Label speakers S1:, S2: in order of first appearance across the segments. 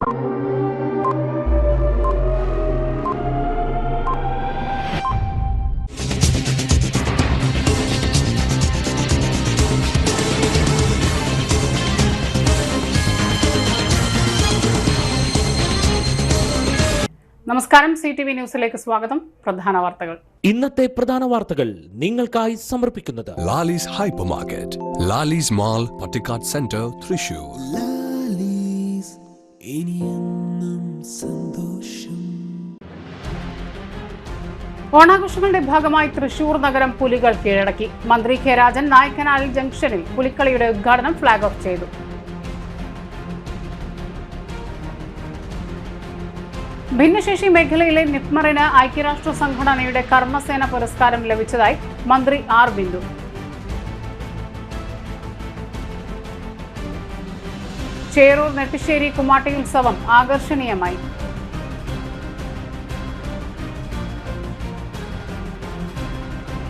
S1: നമസ്കാരം, CTV ന്യൂസിലേക്ക് സ്വാഗതം. പ്രധാന വാർത്തകൾ.
S2: ഇന്നത്തെ പ്രധാന വാർത്തകൾ നിങ്ങൾക്കായി സമർപ്പിക്കുന്നത്
S3: Lalees hyper market, Lalees mall, Pattikkad centre, Thrissur. Lalees, ഇനിയെന്നും സന്തോഷം.
S1: ഓണാഘോഷങ്ങളുടെ ഭാഗമായി തൃശൂർ നഗരം പുലികൾ കീഴടക്കി. മന്ത്രി കെ രാജൻ നായ്ക്കനാൽ ജംഗ്ഷനിൽ പുലിക്കളിയുടെ ഉദ്ഘാടനം ഫ്ളാഗ് ഓഫ് ചെയ്തു. ഭിന്നശേഷി മേഖലയിലെ നിപ്മറിന് ഐക്യരാഷ്ട്ര സംഘടനയുടെ കർമ്മസേന പുരസ്കാരം ലഭിച്ചതായി മന്ത്രി ആർ ബിന്ദു. ചേറൂർ നെട്ടിശ്ശേരി കുമ്മാട്ടി ഉത്സവം ആകർഷണീയമായി.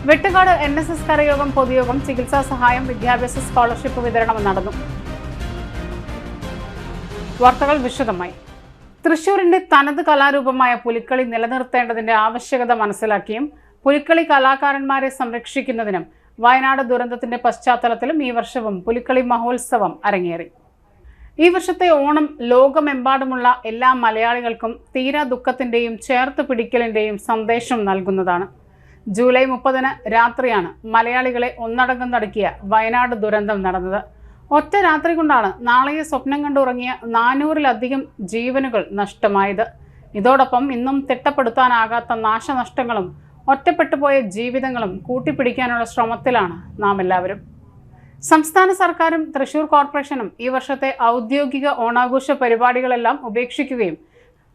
S1: വെട്ടുകാട് NSS കരയോഗം പൊതുയോഗം ചികിത്സാ സഹായം വിദ്യാഭ്യാസ സ്കോളർഷിപ്പ് വിതരണം നടന്നു. വാർത്തകൾ വിശദമായി. തൃശൂരിന്റെ തനത് കലാരൂപമായ പുലിക്കളി നിലനിർത്തേണ്ടതിന്റെ ആവശ്യകത മനസ്സിലാക്കിയും പുലിക്കളി കലാകാരന്മാരെ സംരക്ഷിക്കുന്നതിനും വയനാട് ദുരന്തത്തിന്റെ പശ്ചാത്തലത്തിലും ഈ വർഷവും പുലിക്കളി മഹോത്സവം അരങ്ങേറി. ഈ വർഷത്തെ ഓണം ലോകമെമ്പാടുമുള്ള എല്ലാ മലയാളികൾക്കും തീരാ ദുഃഖത്തിന്റെയും ചേർത്ത് പിടിക്കലിന്റെയും സന്ദേശം നൽകുന്നതാണ്. ജൂലൈ 30 രാത്രിയാണ് മലയാളികളെ ഒന്നടങ്കം നടുക്കിയ വയനാട് ദുരന്തം നടന്നത്. ഒറ്റ രാത്രി കൊണ്ടാണ് നാളെയെ സ്വപ്നം കണ്ടുറങ്ങിയ 400-ലധികം ജീവനുകൾ നഷ്ടമായത്. ഇതോടൊപ്പം ഇന്നും തിട്ടപ്പെടുത്താനാകാത്ത നാശനഷ്ടങ്ങളും ഒറ്റപ്പെട്ടുപോയ ജീവിതങ്ങളും കൂട്ടിപ്പിടിക്കാനുള്ള ശ്രമത്തിലാണ് നാം എല്ലാവരും. സംസ്ഥാന സർക്കാരും തൃശൂർ കോർപ്പറേഷനും ഈ വർഷത്തെ ഔദ്യോഗിക ഓണാഘോഷ പരിപാടികളെല്ലാം ഉപേക്ഷിക്കുകയും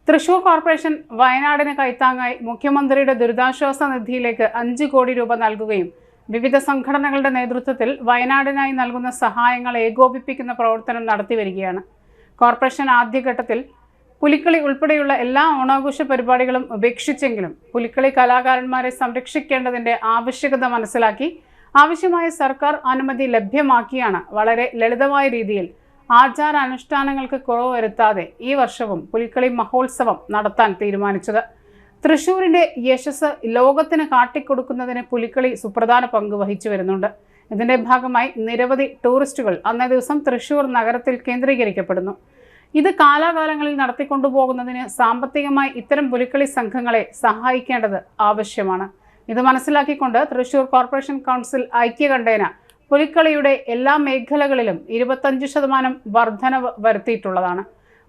S1: തൃശൂർ കോർപ്പറേഷൻ വയനാടിന് കൈത്താങ്ങായി മുഖ്യമന്ത്രിയുടെ ദുരിതാശ്വാസ നിധിയിലേക്ക് 5 കോടി രൂപ നൽകുകയും വിവിധ സംഘടനകളുടെ നേതൃത്വത്തിൽ വയനാടിനായി നൽകുന്ന സഹായങ്ങൾ ഏകോപിപ്പിക്കുന്ന പ്രവർത്തനം നടത്തിവരികയാണ്. കോർപ്പറേഷൻ ആദ്യഘട്ടത്തിൽ പുലിക്കളി ഉൾപ്പെടെയുള്ള എല്ലാ ഓണാഘോഷ പരിപാടികളും ഉപേക്ഷിച്ചെങ്കിലും പുലിക്കളി കലാകാരന്മാരെ സംരക്ഷിക്കേണ്ടതിന്റെ ആവശ്യകത മനസ്സിലാക്കി ആവശ്യമായ സർക്കാർ അനുമതി ലഭ്യമാക്കിയാണ് വളരെ ലളിതമായ രീതിയിൽ ആചാരാനുഷ്ഠാനങ്ങൾക്ക് കുറവ് വരുത്താതെ ഈ വർഷവും പുലിക്കളി മഹോത്സവം നടത്താൻ തീരുമാനിച്ചത്. തൃശൂരിന്റെ യശസ് ലോകത്തിന് കാട്ടിക്കൊടുക്കുന്നതിന് പുലിക്കളി സുപ്രധാന പങ്ക് വഹിച്ചു വരുന്നുണ്ട്. ഇതിന്റെ ഭാഗമായി നിരവധി ടൂറിസ്റ്റുകൾ അന്നേ ദിവസം തൃശൂർ നഗരത്തിൽ കേന്ദ്രീകരിക്കപ്പെടുന്നു. ഇത് കാലാകാലങ്ങളിൽ നടത്തിക്കൊണ്ടുപോകുന്നതിന് സാമ്പത്തികമായി ഇത്തരം പുലിക്കളി സംഘങ്ങളെ സഹായിക്കേണ്ടത് ആവശ്യമാണ്. ഇത് മനസ്സിലാക്കിക്കൊണ്ട് തൃശൂർ കോർപ്പറേഷൻ കൗൺസിൽ ഐക്യകണ്ഠേന പുലിക്കളിയുടെ എല്ലാ മേഖലകളിലും 25% വർധനവ് വരുത്തിയിട്ടുള്ളതാണ്.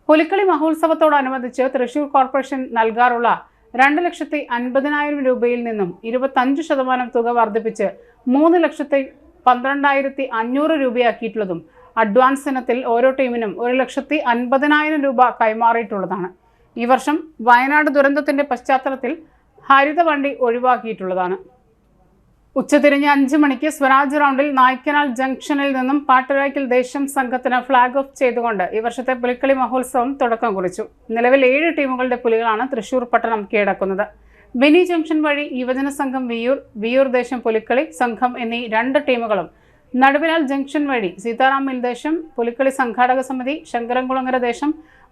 S1: പുലിക്കളി മഹോത്സവത്തോടനുബന്ധിച്ച് തൃശൂർ കോർപ്പറേഷൻ നൽകാറുള്ള 2,50,000 രൂപയിൽ നിന്നും 25% തുക വർദ്ധിപ്പിച്ച് 3,12,500 രൂപയാക്കിയിട്ടുള്ളതും അഡ്വാൻസ് ഇനത്തിൽ ഓരോ ടീമിനും 1,50,000 രൂപ കൈമാറിയിട്ടുള്ളതാണ്. ഈ വർഷം വയനാട് ദുരന്തത്തിന്റെ പശ്ചാത്തലത്തിൽ ഹരിതവണ്ടി ഒഴിവാക്കിയിട്ടുള്ളതാണ്. ഉച്ചതിരിഞ്ഞ് 5 മണിക്ക് സ്വരാജ് റൗണ്ടിൽ നായ്ക്കനാൽ ജംഗ്ഷനിൽ നിന്നും പാട്ടുരായ്ക്കൽ ദേശം സംഘത്തിന് ഫ്ളാഗ് ഓഫ് ചെയ്തുകൊണ്ട് ഈ വർഷത്തെ പുലിക്കളി മഹോത്സവം തുടക്കം കുറിച്ചു. നിലവിൽ 7 ടീമുകളുടെ പുലികളാണ് തൃശൂർ പട്ടണം കീഴടക്കുന്നത്. ബെനി ജംഗ്ഷൻ വഴി യുവജന സംഘം വിയൂർ ദേശം പുലിക്കളി സംഘം എന്നീ 2 ടീമുകളും നടുവിലാൽ ജംഗ്ഷൻ വഴി സീതാറാം മിൽ ദേശം പുലിക്കളി സംഘാടക സമിതി, ശങ്കരൻകുളങ്ങര ദേശം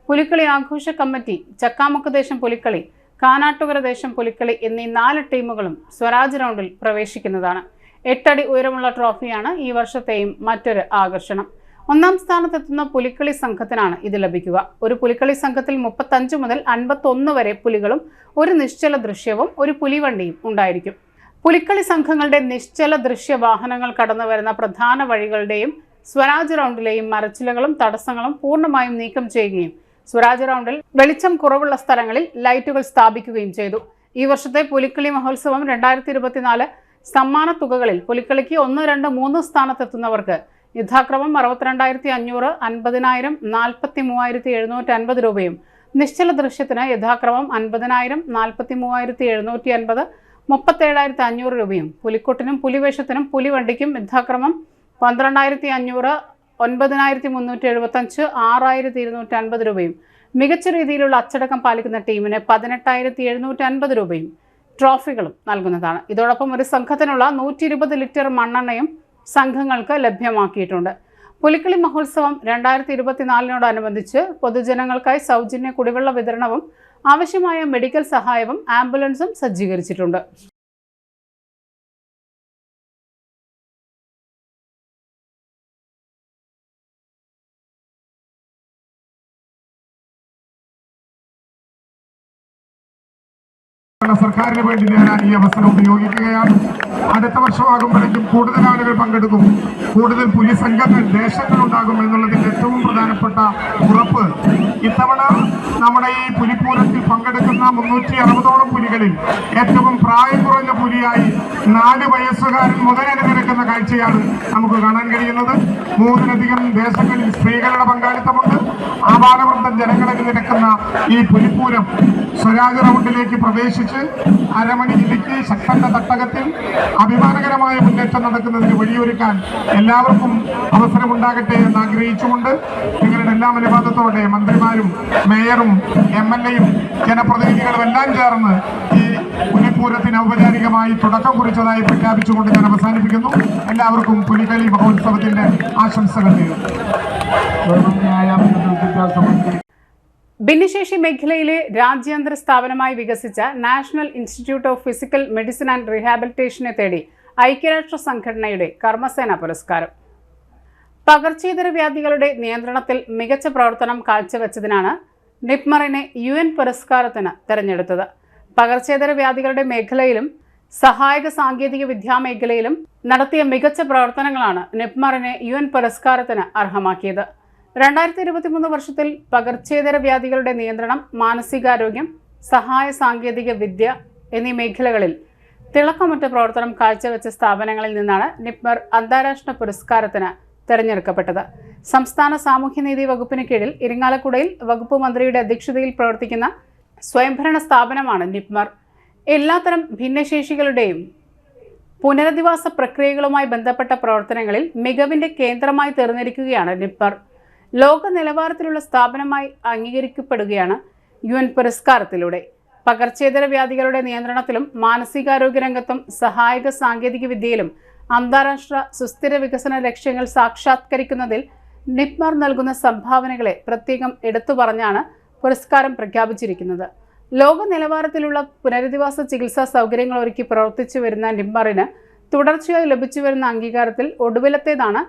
S1: പുലിക്കളി ആഘോഷ കമ്മിറ്റി, ചക്കാമുക്ക് ദേശം പുലിക്കളി, കാനാട്ടുകര ദേശം പുലിക്കളി എന്നീ 4 ടീമുകളും സ്വരാജ് റൗണ്ടിൽ പ്രവേശിക്കുന്നതാണ്. 8 അടി ഉയരമുള്ള ട്രോഫിയാണ് ഈ വർഷത്തെയും മറ്റൊരു ആകർഷണം. 1ാം സ്ഥാനത്തെത്തുന്ന പുലിക്കളി സംഘത്തിനാണ് ഇത് ലഭിക്കുക. ഒരു പുലിക്കളി സംഘത്തിൽ 35 മുതൽ 51 വരെ പുലികളും ഒരു നിശ്ചല ദൃശ്യവും ഒരു പുലിവണ്ടിയും ഉണ്ടായിരിക്കും. പുലിക്കളി സംഘങ്ങളുടെ നിശ്ചല ദൃശ്യ വാഹനങ്ങൾ കടന്നു വരുന്ന പ്രധാന വഴികളുടെയും സ്വരാജ് റൗണ്ടിലെയും മരച്ചിലകളും തടസ്സങ്ങളും പൂർണ്ണമായും നീക്കം ചെയ്യുകയും സ്വരാജ് റൗണ്ടിൽ വെളിച്ചം കുറവുള്ള സ്ഥലങ്ങളിൽ ലൈറ്റുകൾ സ്ഥാപിക്കുകയും ചെയ്തു. ഈ വർഷത്തെ പുലിക്കളി മഹോത്സവം 2024 സമ്മാന തുകകളിൽ പുലിക്കളിക്ക് 1, 2, 3 സ്ഥാനത്തെത്തുന്നവർക്ക് യഥാക്രമം 62,500, 50,000, 43,750 രൂപയും, നിശ്ചല ദൃശ്യത്തിന് യഥാക്രമം 50,000, 43,750, 37,500 രൂപയും, പുലിക്കൊട്ടിനും പുലിവേഷത്തിനും പുലിവണ്ടിക്കും യഥാക്രമം 12,500, 9,375, 6,250 രൂപയും, മികച്ച രീതിയിലുള്ള അച്ചടക്കം പാലിക്കുന്ന ടീമിന് 18,750 രൂപയും ട്രോഫികളും നൽകുന്നതാണ്. ഇതോടൊപ്പം ഒരു സംഘത്തിനുള്ള 120 ലിറ്റർ മണ്ണെണ്ണയും സംഘങ്ങൾക്ക് ലഭ്യമാക്കിയിട്ടുണ്ട്. പുലിക്കളി മഹോത്സവം 2024 പൊതുജനങ്ങൾക്കായി സൗജന്യ കുടിവെള്ള വിതരണവും ആവശ്യമായ മെഡിക്കൽ സഹായവും ആംബുലൻസും സജ്ജീകരിച്ചിട്ടുണ്ട്.
S4: സർക്കാരിന് വേണ്ടി നേടാൻ ഈ അവസരം ഉപയോഗിക്കുകയാണ്. അടുത്ത വർഷമാകുമ്പോഴേക്കും കൂടുതൽ ആളുകൾ പങ്കെടുക്കും, കൂടുതൽ പുലി സംഘങ്ങൾ ദേശങ്ങളുണ്ടാകും എന്നുള്ളതിന്റെ ഏറ്റവും പ്രധാനപ്പെട്ട ഉറപ്പ് ഇത്തവണ നമ്മുടെ ഈ പുലിപ്പൂരത്തിൽ പങ്കെടുക്കുന്ന 360ഓളം പുലികളിൽ ഏറ്റവും പ്രായം കുറഞ്ഞ പുലിയായി 4 വയസ്സുകാരൻ മുതൽ അണിനിരക്കുന്ന കാഴ്ചയാണ് നമുക്ക് കാണാൻ കഴിയുന്നത്. 3ലധികം ദേശങ്ങളിൽ സ്ത്രീകളുടെ പങ്കാളിത്തമുണ്ട്. ആപാലവൃദ്ധം ജനങ്ങൾ അണിനിരക്കുന്ന ഈ പുലിപ്പൂരം സ്വരാജ് റൗണ്ടിലേക്ക് പ്രവേശിച്ച് അരമണിയിലേക്ക് ശക്തന്റെ തട്ടകത്തിൽ അഭിമാനകരമായ മുന്നേറ്റം നടക്കുന്നതിന് വഴിയൊരുക്കാൻ എല്ലാവർക്കും അവസരമുണ്ടാകട്ടെ എന്ന് ആഗ്രഹിച്ചുകൊണ്ട് നിങ്ങളുടെ എല്ലാ അനുവാദത്തോടെ മന്ത്രിമാരും മേയറും MLAയും ജനപ്രതിനിധികളും എല്ലാം ചേർന്ന് ഈ പുലിപ്പൂരത്തിന് ഔപചാരികമായി തുടക്കം കുറിച്ചതായി പ്രഖ്യാപിച്ചുകൊണ്ട് ഞാൻ അവസാനിപ്പിക്കുന്നു. എല്ലാവർക്കും പുലിക്കളി മഹോത്സവത്തിന്റെ ആശംസകൾ നേരുന്നു.
S1: ഭിന്നശേഷി മേഖലയിലെ രാജ്യാന്തര സ്ഥാപനമായി വികസിച്ച national institute of physical medicine and റീഹാബിലിറ്റേഷനെ തേടി ഐക്യരാഷ്ട്ര സംഘടനയുടെ കർമ്മസേന പുരസ്കാരം. പകർച്ചേതര വ്യാധികളുടെ നിയന്ത്രണത്തിൽ മികച്ച പ്രവർത്തനം കാഴ്ചവെച്ചതിനാണ് നിപ്മറിനെ UN പുരസ്കാരത്തിന് തെരഞ്ഞെടുത്തത്. പകർച്ചേതര വ്യാധികളുടെ മേഖലയിലും സഹായക സാങ്കേതിക വിദ്യാ മേഖലയിലും നടത്തിയ മികച്ച പ്രവർത്തനങ്ങളാണ് നിപ്മറിനെ UN പുരസ്കാരത്തിന് അർഹമാക്കിയത്. 2023 വർഷത്തിൽ പകർച്ചേതര വ്യാധികളുടെ നിയന്ത്രണം, മാനസികാരോഗ്യം, സഹായ സാങ്കേതിക വിദ്യ എന്നീ മേഖലകളിൽ തിളക്കമുറ്റ പ്രവർത്തനം കാഴ്ചവെച്ച സ്ഥാപനങ്ങളിൽ നിന്നാണ് നിപ്മർ അന്താരാഷ്ട്ര പുരസ്കാരത്തിന് തെരഞ്ഞെടുക്കപ്പെട്ടത്. സംസ്ഥാന സാമൂഹ്യനീതി വകുപ്പിന് കീഴിൽ ഇരിങ്ങാലക്കുടയിൽ വകുപ്പ് മന്ത്രിയുടെ അധ്യക്ഷതയിൽ പ്രവർത്തിക്കുന്ന സ്വയംഭരണ സ്ഥാപനമാണ് നിപ്മർ. എല്ലാത്തരം ഭിന്നശേഷികളുടെയും പുനരധിവാസ പ്രക്രിയകളുമായി ബന്ധപ്പെട്ട പ്രവർത്തനങ്ങളിൽ മികവിന്റെ കേന്ദ്രമായി തീർന്നിരിക്കുകയാണ് നിപ്മർ. ലോക നിലവാരത്തിലുള്ള സ്ഥാപനമായി അംഗീകരിക്കപ്പെടുകയാണ് UN പുരസ്കാരത്തിലൂടെ. പകർച്ചേതര വ്യാധികളുടെ നിയന്ത്രണത്തിലും മാനസികാരോഗ്യ രംഗത്തും സഹായക സാങ്കേതിക വിദ്യയിലും അന്താരാഷ്ട്ര സുസ്ഥിര വികസന ലക്ഷ്യങ്ങൾ സാക്ഷാത്കരിക്കുന്നതിൽ നിപ്മർ നൽകുന്ന സംഭാവനകളെ പ്രത്യേകം എടുത്തു പറഞ്ഞാണ് പുരസ്കാരം പ്രഖ്യാപിച്ചിരിക്കുന്നത്. ലോക നിലവാരത്തിലുള്ള പുനരധിവാസ ചികിത്സാ സൗകര്യങ്ങൾ ഒരുക്കി പ്രവർത്തിച്ചു വരുന്ന നിപ്മറിന് തുടർച്ചയായി ലഭിച്ചു വരുന്ന അംഗീകാരത്തിൽ ഒടുവിലത്തേതാണ്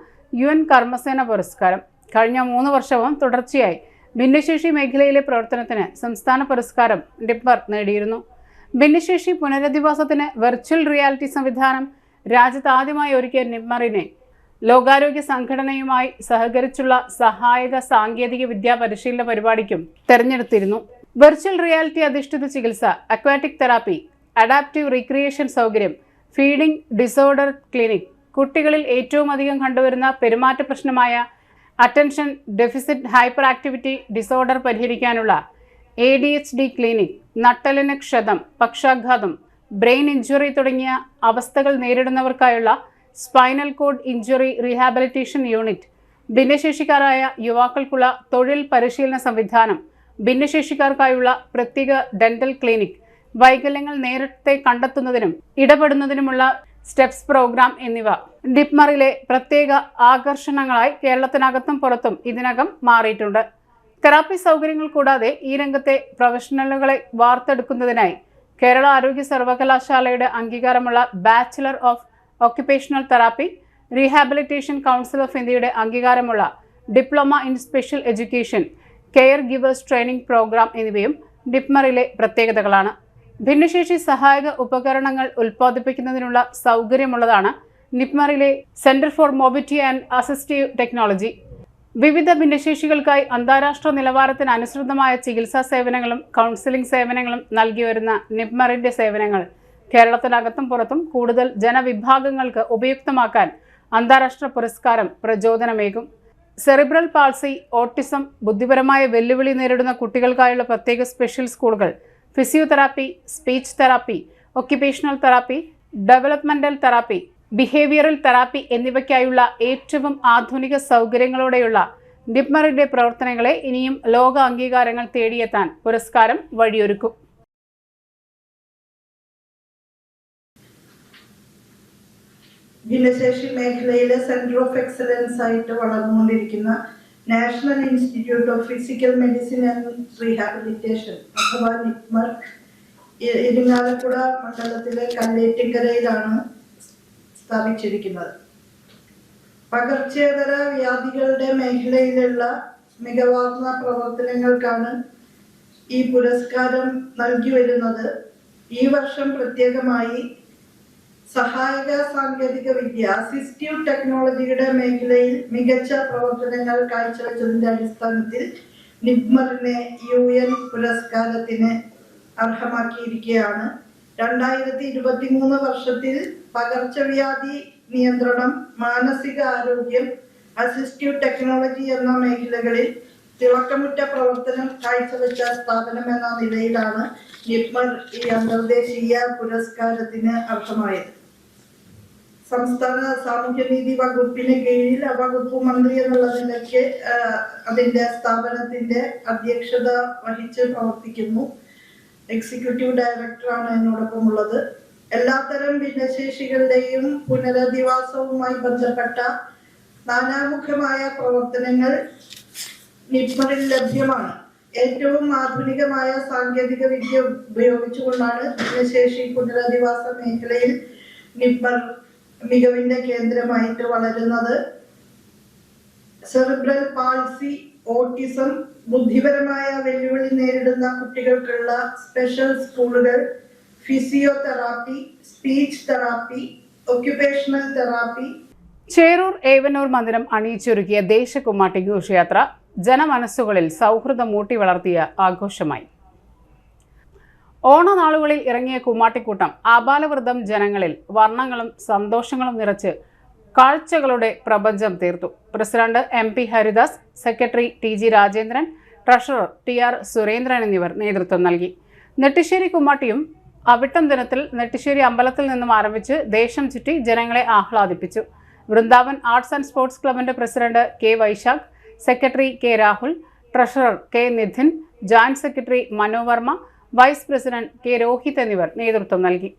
S1: UN കർമ്മസേന പുരസ്കാരം. കഴിഞ്ഞ 3 വർഷവും തുടർച്ചയായി ഭിന്നശേഷി മേഖലയിലെ പ്രവർത്തനത്തിന് സംസ്ഥാന പുരസ്കാരം നിപ്മർ നേടിയിരുന്നു. ഭിന്നശേഷി പുനരധിവാസത്തിന് വെർച്വൽ റിയാലിറ്റി സംവിധാനം രാജ്യത്ത് ആദ്യമായി ഒരുക്കിയ നിപ്മറിനെ ലോകാരോഗ്യ സംഘടനയുമായി സഹകരിച്ചുള്ള സഹായക സാങ്കേതിക വിദ്യാ പരിശീലന പരിപാടിക്കും തെരഞ്ഞെടുത്തിരുന്നു. വെർച്വൽ റിയാലിറ്റി അധിഷ്ഠിത ചികിത്സ, അക്വാറ്റിക് തെറാപ്പി, അഡാപ്റ്റീവ് റീക്രിയേഷൻ സൗകര്യം, ഫീഡിംഗ് ഡിസോർഡർ ക്ലിനിക്, കുട്ടികളിൽ ഏറ്റവും അധികം കണ്ടുവരുന്ന പെരുമാറ്റ പ്രശ്നമായ attention deficit hyper activity disorder പരിഹരിക്കാനുള്ള ADHD ക്ലിനിക്, നട്ടെല്ലിന് ക്ഷതം, പക്ഷാഘാതം, ബ്രെയിൻ ഇഞ്ചുറി തുടങ്ങിയ അവസ്ഥകൾ നേരിടുന്നവർക്കായുള്ള spinal cord injury rehabilitation unit, ഭിന്നശേഷിക്കാരായ യുവാക്കൾക്കുള്ള തൊഴിൽ പരിശീലന സംവിധാനം, ഭിന്നശേഷിക്കാർക്കായുള്ള പ്രത്യേക ഡെന്റൽ ക്ലിനിക്, വൈകല്യങ്ങൾ നേരത്തെ കണ്ടെത്തുന്നതിനും ഇടപെടുന്നതിനുമുള്ള സ്റ്റെപ്സ് പ്രോഗ്രാം എന്നിവ നിപ്മറിലെ പ്രത്യേക ആകർഷണങ്ങളായി കേരളത്തിനകത്തും പുറത്തും ഇതിനകം മാറിയിട്ടുണ്ട്. തെറാപ്പി സൗകര്യങ്ങൾ കൂടാതെ ഈ രംഗത്തെ പ്രൊഫഷണലുകളെ വാർത്തെടുക്കുന്നതിനായി കേരള ആരോഗ്യ സർവകലാശാലയുടെ അംഗീകാരമുള്ള bachelor of occupational therapy, rehabilitation council of ഇന്ത്യയുടെ അംഗീകാരമുള്ള diploma in special education, care givers training programme എന്നിവയും നിപ്മറിലെ പ്രത്യേകതകളാണ്. ഭിന്നശേഷി സഹായക ഉപകരണങ്ങൾ ഉൽപ്പാദിപ്പിക്കുന്നതിനുള്ള സൗകര്യമുള്ളതാണ് നിപ്മറിലെ centre for mobility and assistive technology. വിവിധ ഭിന്നശേഷികൾക്കായി അന്താരാഷ്ട്ര നിലവാരത്തിന് അനുസൃതമായ ചികിത്സാ സേവനങ്ങളും കൗൺസിലിംഗ് സേവനങ്ങളും നൽകി വരുന്ന നിപ്മറിന്റെ സേവനങ്ങൾ കേരളത്തിനകത്തും പുറത്തും കൂടുതൽ ജനവിഭാഗങ്ങൾക്ക് ഉപയുക്തമാക്കാൻ അന്താരാഷ്ട്ര പുരസ്കാരം പ്രചോദനമേകും. സെറിബ്രൽ പാൾസി, ഓട്ടിസം, ബുദ്ധിപരമായ വെല്ലുവിളി നേരിടുന്ന കുട്ടികൾക്കായുള്ള പ്രത്യേക സ്പെഷ്യൽ സ്കൂളുകൾ, physiotherapy, speech therapy, occupational therapy, developmental therapy, behavioural therapy എന്നിവയ്ക്കായുള്ള ഏറ്റവും ആധുനിക സൗകര്യങ്ങളോടെയുള്ള നിപ്മറിന്റെ പ്രവർത്തനങ്ങളെ ഇനിയും ലോക അംഗീകാരങ്ങൾ തേടിയെത്താൻ പുരസ്കാരം വഴിയൊരുക്കും.
S5: ഭിന്നശേഷി മേഖലയിലെ സെന്റർ ഓഫ് എക്സലൻസ് ആയിട്ട് വളർന്നുകൊണ്ടിരിക്കുന്ന national institute of physical medicine and rehabilitation അഥവാ നിപ്മർ ഇരിങ്ങാലക്കുട മണ്ഡലത്തിലെ കല്ലേറ്റിക്കരയിലാണ് സ്ഥാപിച്ചിരിക്കുന്നത്. പകർച്ചേതര വ്യാധികളുടെ മേഖലയിലുള്ള മികവാർന്ന പ്രവർത്തനങ്ങൾക്കാണ് ഈ പുരസ്കാരം നൽകി വരുന്നത്. ഈ വർഷം പ്രത്യേകമായി സഹായക സാങ്കേതിക വിദ്യ അസിസ്റ്റീവ് ടെക്നോളജിയുടെ മേഖലയിൽ മികച്ച പ്രവർത്തനങ്ങൾ കാഴ്ചവെച്ചതിന്റെ അടിസ്ഥാനത്തിൽ നിപ്മറിനെ UN പുരസ്കാരത്തിന് അർഹമാക്കിയിരിക്കുകയാണ്. 2023 വർഷത്തിൽ പകർച്ചവ്യാധി നിയന്ത്രണം, മാനസിക ആരോഗ്യം, അസിസ്റ്റീവ് ടെക്നോളജി എന്ന മേഖലകളിൽ തിളക്കമുറ്റ പ്രവർത്തനം കാഴ്ചവെച്ച സ്ഥാപനം എന്ന നിലയിലാണ് നിപ്മർ ഈ അന്തർദേശീയ പുരസ്കാരത്തിന് അർഹമായത്. സംസ്ഥാന സാമൂഹ്യനീതി വകുപ്പിന് കീഴിൽ വകുപ്പ് മന്ത്രി എന്നുള്ള നിലയ്ക്ക് അതിന്റെ സ്ഥാപനത്തിന്റെ അധ്യക്ഷത വഹിച്ച് പ്രവർത്തിക്കുന്നു. എക്സിക്യൂട്ടീവ് ഡയറക്ടറാണ് എന്നോടൊപ്പം ഉള്ളത്. എല്ലാത്തരം ഭിന്നശേഷികളുടെയും പുനരധിവാസവുമായി ബന്ധപ്പെട്ട നാനാമുഖമായ പ്രവർത്തനങ്ങൾ നിപ്മറിൽ ലഭ്യമാണ്. ഏറ്റവും ആധുനികമായ സാങ്കേതിക വിദ്യ ഉപയോഗിച്ചുകൊണ്ടാണ് ഭിന്നശേഷി പുനരധിവാസ മേഖലയിൽ നിപ്മർ മികവിന്റെ കേന്ദ്രമായിട്ട് വളരുന്നത്. സെറിബ്രൽ പാൾസി, ഓട്ടിസം, ബുദ്ധിപരമായ വെല്ലുവിളി നേരിടുന്ന കുട്ടികൾക്കുള്ള സ്പെഷ്യൽ സ്കൂളുകൾ, physiotherapy, speech therapy, occupational therapy.
S1: Cheroor Avanur മന്ദിരം അണിയിച്ചൊരുക്കിയ ദേശകുമ്മാട്ടി ഘോഷയാത്ര ജനമനസ്സുകളിൽ സൗഹൃദം മൂട്ടി വളർത്തിയ ആഘോഷമായി. ഓണനാളുകളിൽ ഇറങ്ങിയ കുമ്മാട്ടിക്കൂട്ടം ആബാലവൃദ്ധം ജനങ്ങളിൽ വർണ്ണങ്ങളും സന്തോഷങ്ങളും നിറച്ച് കാഴ്ചകളുടെ പ്രപഞ്ചം തീർത്തു. President MP Haridas, secretary TG Rajendran, treasurer TR Surendran എന്നിവർ നേതൃത്വം നൽകി. നെട്ടിശ്ശേരി കുമ്മാട്ടിയും അവിട്ടം ദിനത്തിൽ നെട്ടിശ്ശേരി അമ്പലത്തിൽ നിന്നും ആരംഭിച്ച് ദേശം ചുറ്റി ജനങ്ങളെ ആഹ്ലാദിപ്പിച്ചു. വൃന്ദാവൻ ആർട്സ് ആൻഡ് സ്പോർട്സ് ക്ലബിന്റെ president K Vaishakh, secretary K Rahul, treasurer K Nidhin, joint secretary Manu Varma, vice president K Rohit എന്നിവർ നേതൃത്വം നൽകി.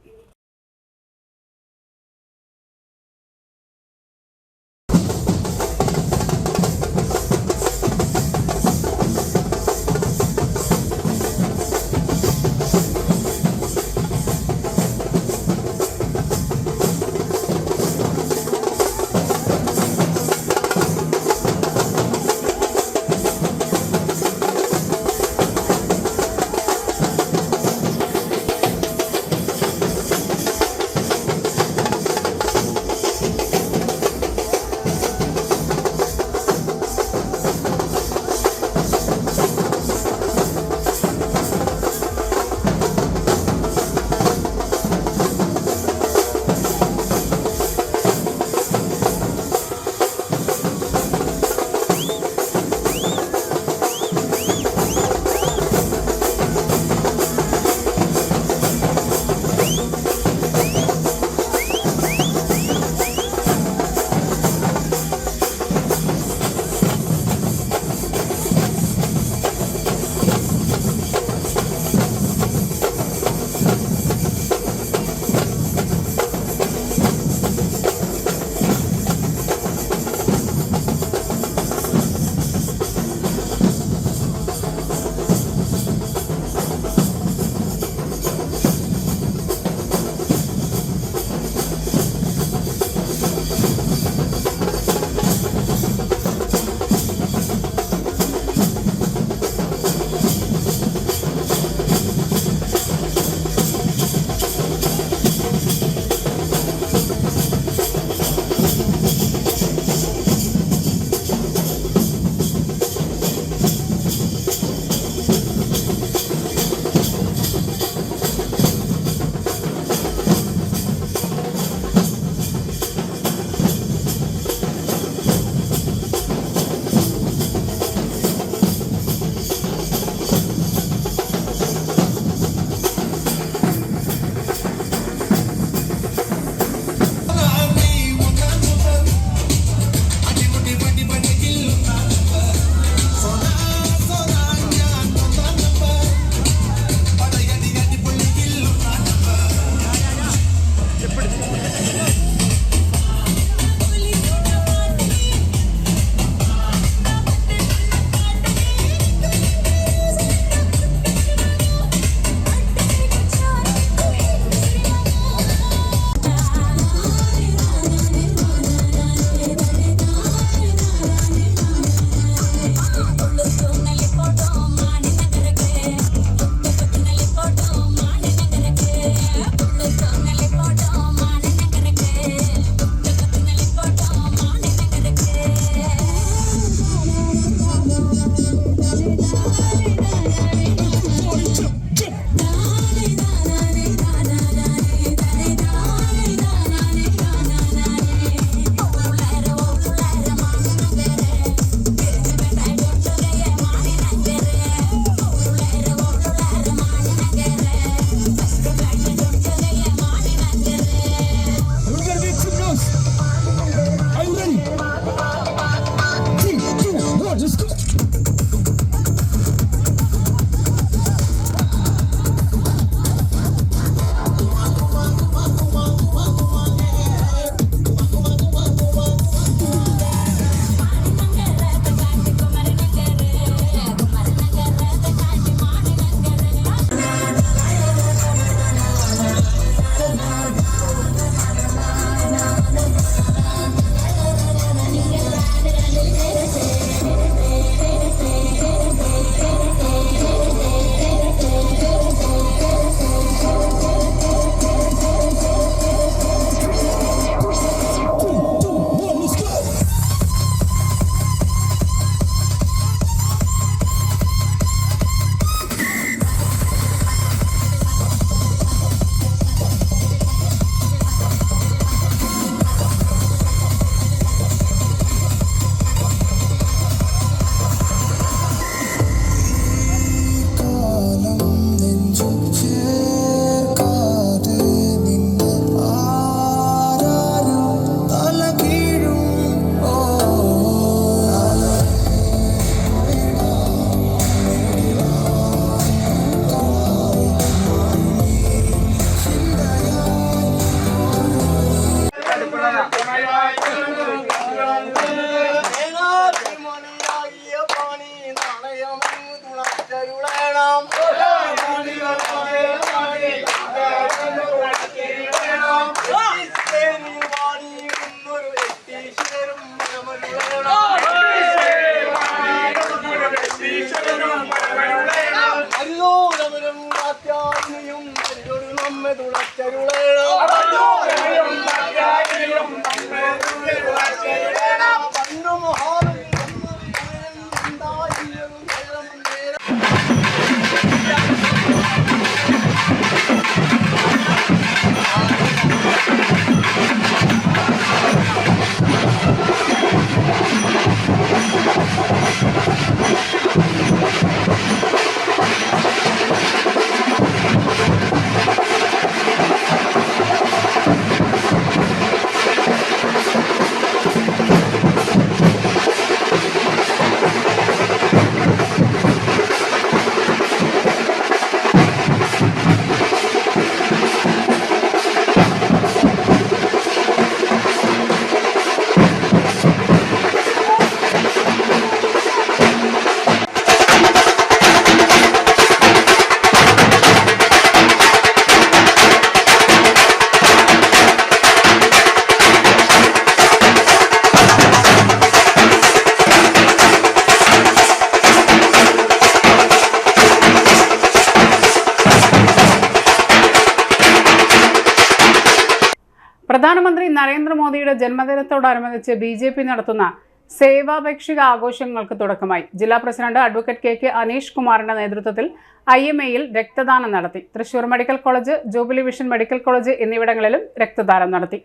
S1: പ്രധാനമന്ത്രി നരേന്ദ്രമോദിയുടെ ജന്മദിനത്തോടനുബന്ധിച്ച് BJP നടത്തുന്ന സേവാപേക്ഷിക ആഘോഷങ്ങൾക്ക് തുടക്കമായി. ജില്ലാ പ്രസിഡന്റ് അഡ്വക്കേറ്റ് KK അനീഷ് കുമാറിന്റെ നേതൃത്വത്തിൽ IMAയിൽ രക്തദാനം നടത്തി. Thrissur medical college, jubilee vision medical college എന്നിവിടങ്ങളിലും രക്തദാനം നടത്തി.